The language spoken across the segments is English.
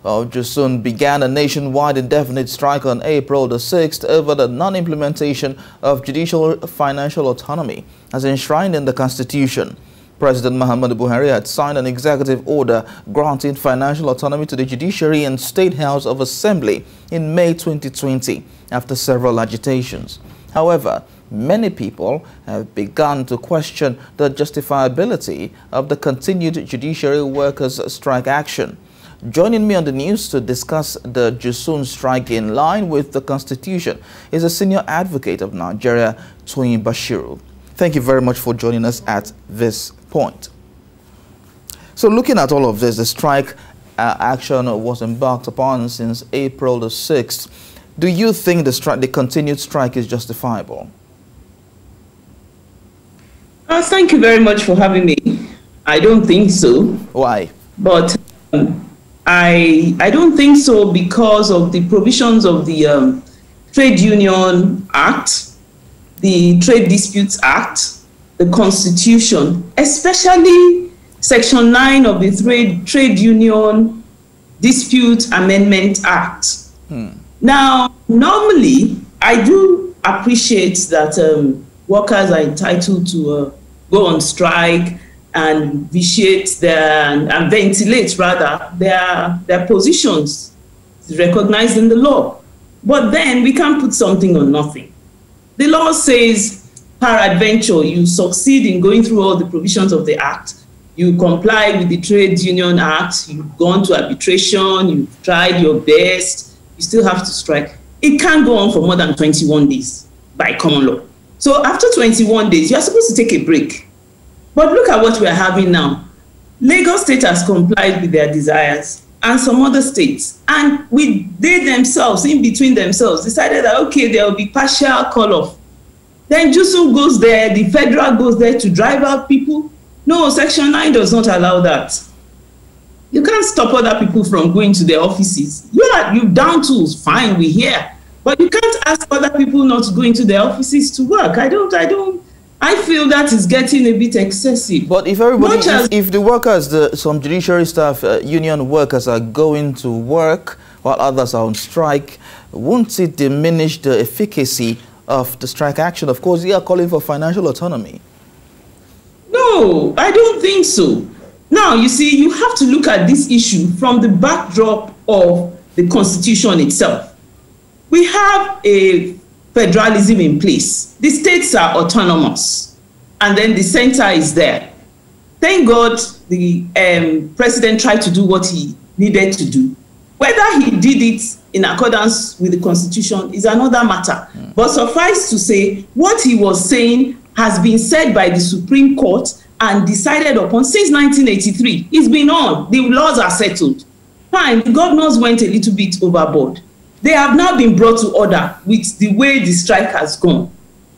Jusun began a nationwide indefinite strike on April the 6th over the non-implementation of judicial financial autonomy as enshrined in the Constitution. President Muhammadu Buhari had signed an executive order granting financial autonomy to the Judiciary and State House of Assembly in May 2020 after several agitations. However, many people have begun to question the justifiability of the continued judiciary workers' strike action. Joining me on the news to discuss the Jusun strike in line with the Constitution is a senior advocate of Nigeria, Toyin Bashorun. Thank you very much for joining us at this point. So looking at all of this, the strike action was embarked upon since April the 6th. Do you think the continued strike is justifiable? Thank you very much for having me. I don't think so. Why? But I don't think so because of the provisions of the Trade Union Act, the Trade Disputes Act, the Constitution, especially Section 9 of the Trade Union Dispute Amendment Act. Now, normally, I do appreciate that workers are entitled to go on strike and vitiate and ventilate rather their positions recognized in the law. But then we can't put something on nothing. The law says, peradventure, you succeed in going through all the provisions of the Act, you comply with the Trade Union Act, you've gone to arbitration, you've tried your best, you still have to strike. It can't go on for more than 21 days by common law. So after 21 days, you're supposed to take a break. But look at what we're having now. Lagos State has complied with their desires and some other states. And they themselves, in between themselves, decided that, okay, there will be partial call-off. Then Jusun goes there, the federal goes there to drive out people. No, Section 9 does not allow that. You can't stop other people from going to their offices. You've down tools, fine, we're here. But you can't ask other people not to go into their offices to work. I feel that is getting a bit excessive. But if everybody, if the workers, some judiciary staff, union workers are going to work while others are on strike, won't it diminish the efficacy of the strike action? Of course, they are calling for financial autonomy. No, I don't think so. Now, you see, you have to look at this issue from the backdrop of the Constitution itself. We have a federalism in place. The states are autonomous, and then the center is there. Thank God the president tried to do what he needed to do. Whether he did it in accordance with the Constitution is another matter. But suffice to say, what he was saying has been said by the Supreme Court and decided upon since 1983. It's been on. The laws are settled. Fine, the governors went a little bit overboard. They have now been brought to order with the way the strike has gone.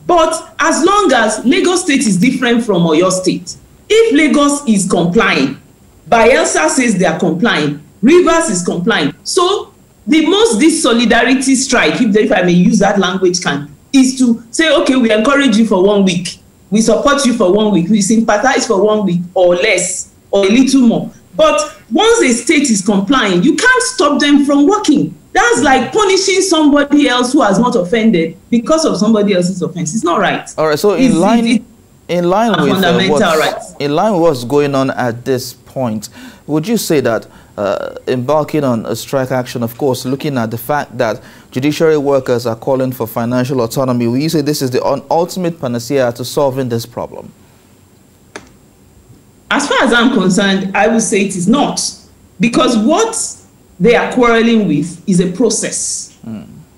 But as long as Lagos State is different from Oyo State, if Lagos is complying, Bayelsa says they are complying, Rivers is complying. So this solidarity strike, if I may use that language, is to say, okay, we encourage you for 1 week. We support you for 1 week. We sympathize for 1 week or less or a little more. But once a state is complying, you can't stop them from working. That's like punishing somebody else who has not offended because of somebody else's offense. It's not right. All right. So in line with what's going on at this point, would you say that embarking on a strike action, of course, looking at the fact that judiciary workers are calling for financial autonomy, will you say this is the ultimate panacea to solving this problem? As far as I'm concerned, I would say it is not. Because what they are quarreling with is a process.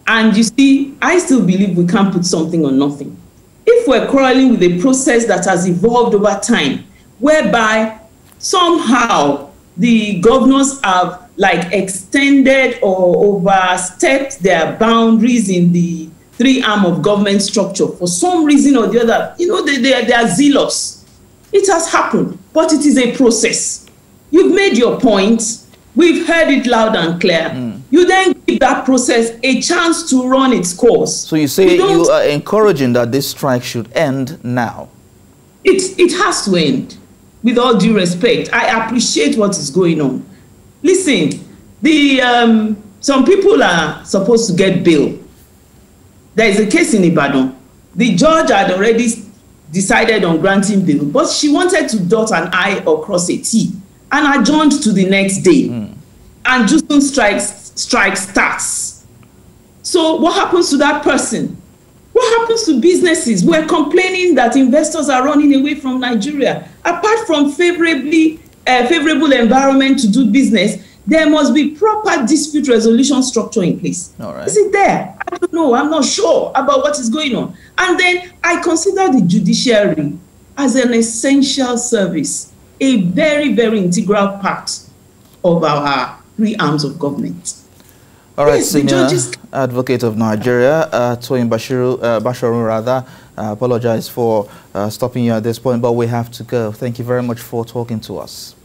And you see, I still believe we can't put something on nothing. If we're quarreling with a process that has evolved over time, whereby somehow the governors have extended or overstepped their boundaries in the three-arm of government structure for some reason or the other, they are zealous. It has happened, but it is a process. You've made your point. We've heard it loud and clear. You then give that process a chance to run its course. So you say you are encouraging that this strike should end now? It has to end. With all due respect, I appreciate what is going on. Listen, Some people are supposed to get bail. There is a case in Ibadan. The judge had already decided on granting bail, but she wanted to dot an I or cross a T and adjourned to the next day. And Jusun strike starts. So what happens to that person? What happens to businesses? We're complaining that investors are running away from Nigeria. Apart from favorable environment to do business, there must be proper dispute resolution structure in place. All right. Is it there? I don't know. I'm not sure about what is going on. And then I consider the judiciary as an essential service, a very, very integral part of our three arms of government. All right, yes, Senior Advocate of Nigeria, Toyin Bashorun, I apologize for stopping you at this point, but we have to go. Thank you very much for talking to us.